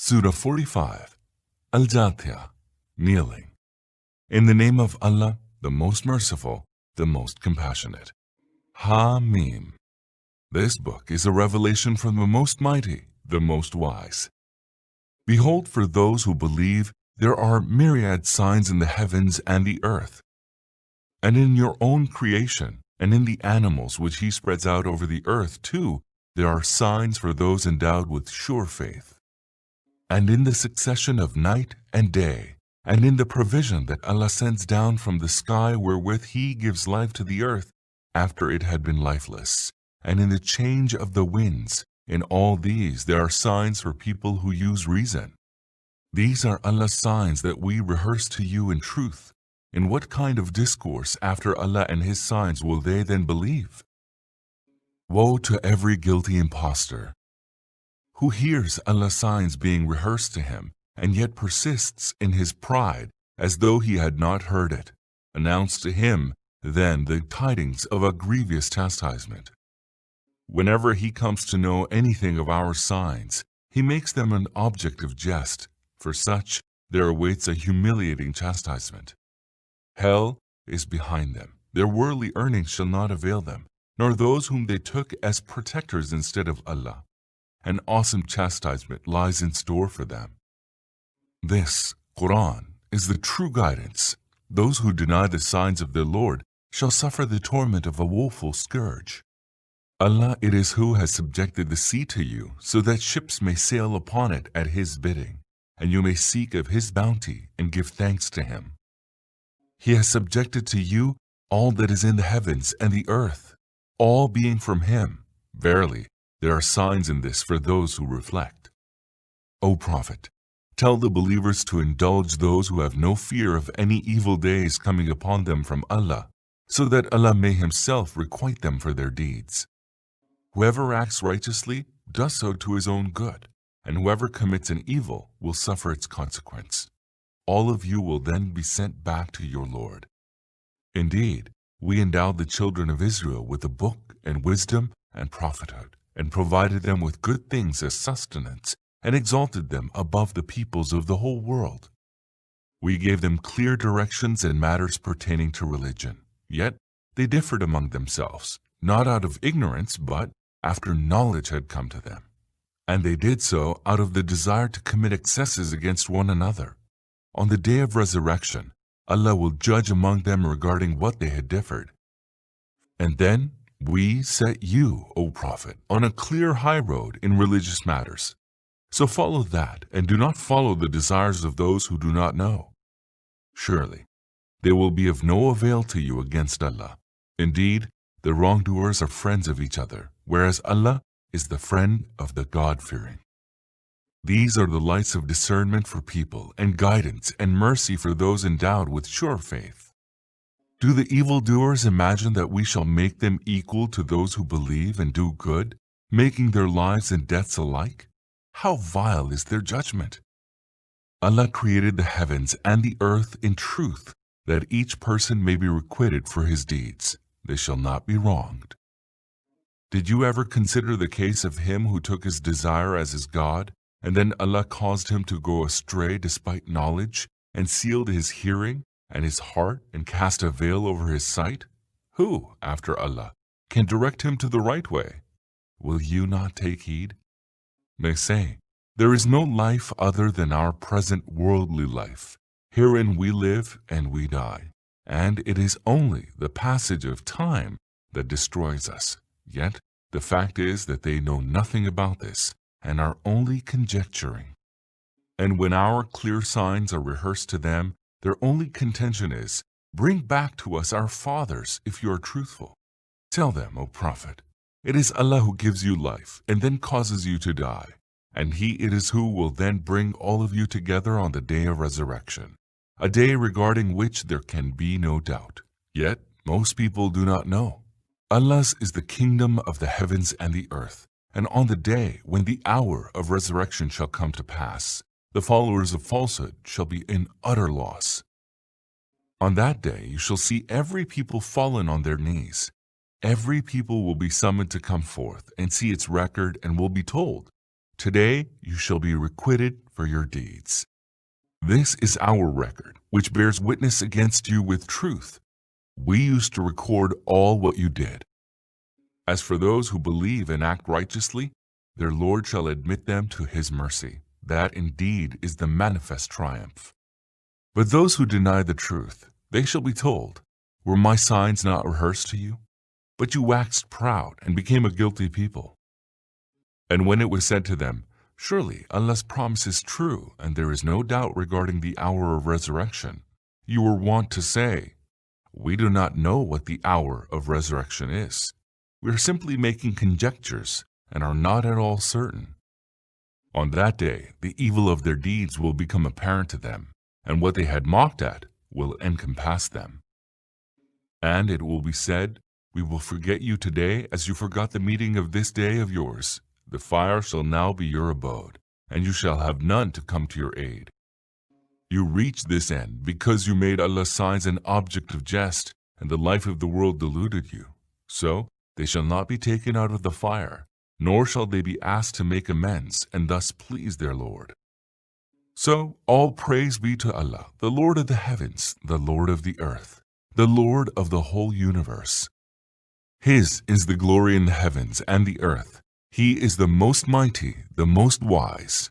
Surah 45, Al-Jathiyah, kneeling. In the name of Allah, the most merciful, the most compassionate. Ha-Mim. This book is a revelation from the Most Mighty, the Most Wise. Behold, for those who believe, there are myriad signs in the heavens and the earth, and in your own creation, and in the animals which He spreads out over the earth too, there are signs for those endowed with sure faith. And in the succession of night and day, and in the provision that Allah sends down from the sky wherewith He gives life to the earth after it had been lifeless, and in the change of the winds, in all these there are signs for people who use reason. These are Allah's signs that we rehearse to you in truth. In what kind of discourse after Allah and His signs will they then believe? Woe to every guilty impostor who hears Allah's signs being rehearsed to him and yet persists in his pride as though he had not heard it. Announce to him then the tidings of a grievous chastisement. Whenever he comes to know anything of our signs, he makes them an object of jest. For such there awaits a humiliating chastisement. Hell is behind them. Their worldly earnings shall not avail them, nor those whom they took as protectors instead of Allah. An awesome chastisement lies in store for them. This Quran is the true guidance. Those who deny the signs of their Lord shall suffer the torment of a woeful scourge. Allah it is who has subjected the sea to you, so that ships may sail upon it at His bidding, and you may seek of His bounty and give thanks to Him. He has subjected to you all that is in the heavens and the earth, all being from Him. Verily, there are signs in this for those who reflect. O Prophet, tell the believers to indulge those who have no fear of any evil days coming upon them from Allah, so that Allah may Himself requite them for their deeds. Whoever acts righteously does so to his own good, and whoever commits an evil will suffer its consequence. All of you will then be sent back to your Lord. Indeed, we endowed the children of Israel with a book and wisdom and prophethood, and provided them with good things as sustenance, and exalted them above the peoples of the whole world. We gave them clear directions in matters pertaining to religion, yet they differed among themselves, not out of ignorance, but after knowledge had come to them. And they did so out of the desire to commit excesses against one another. On the day of resurrection, Allah will judge among them regarding what they had differed. And then we set you, O Prophet, on a clear high road in religious matters. So follow that, and do not follow the desires of those who do not know. Surely, they will be of no avail to you against Allah. Indeed, the wrongdoers are friends of each other, whereas Allah is the friend of the God-fearing. These are the lights of discernment for people, and guidance and mercy for those endowed with sure faith. Do the evildoers imagine that we shall make them equal to those who believe and do good, making their lives and deaths alike? How vile is their judgment! Allah created the heavens and the earth in truth, that each person may be requited for his deeds. They shall not be wronged. Did you ever consider the case of him who took his desire as his God, and then Allah caused him to go astray despite knowledge, and sealed his hearing and his heart, and cast a veil over his sight? Who, after Allah, can direct him to the right way? Will you not take heed? They say, there is no life other than our present worldly life. Herein we live and we die, and it is only the passage of time that destroys us. Yet the fact is that they know nothing about this, and are only conjecturing. And when our clear signs are rehearsed to them, their only contention is, bring back to us our fathers if you are truthful. Tell them, O Prophet, it is Allah who gives you life and then causes you to die, and He it is who will then bring all of you together on the day of resurrection, a day regarding which there can be no doubt. Yet most people do not know. Allah's is the kingdom of the heavens and the earth, and on the day when the hour of resurrection shall come to pass, the followers of falsehood shall be in utter loss. On that day you shall see every people fallen on their knees. Every people will be summoned to come forth and see its record, and will be told, Today you shall be requited for your deeds. This is our record, which bears witness against you with truth. We used to record all what you did. As for those who believe and act righteously, their Lord shall admit them to his mercy. That indeed is the manifest triumph. But those who deny the truth, they shall be told, were my signs not rehearsed to you? But you waxed proud and became a guilty people. And when it was said to them, surely Allah's promise is true, and there is no doubt regarding the hour of resurrection, you were wont to say, we do not know what the hour of resurrection is. We are simply making conjectures and are not at all certain. On that day, the evil of their deeds will become apparent to them, and what they had mocked at will encompass them. And it will be said, we will forget you today as you forgot the meeting of this day of yours. The fire shall now be your abode, and you shall have none to come to your aid. You reached this end because you made Allah's signs an object of jest, and the life of the world deluded you. So they shall not be taken out of the fire, nor shall they be asked to make amends and thus please their Lord. So all praise be to Allah, the Lord of the heavens, the Lord of the earth, the Lord of the whole universe. His is the glory in the heavens and the earth. He is the most mighty, the most wise.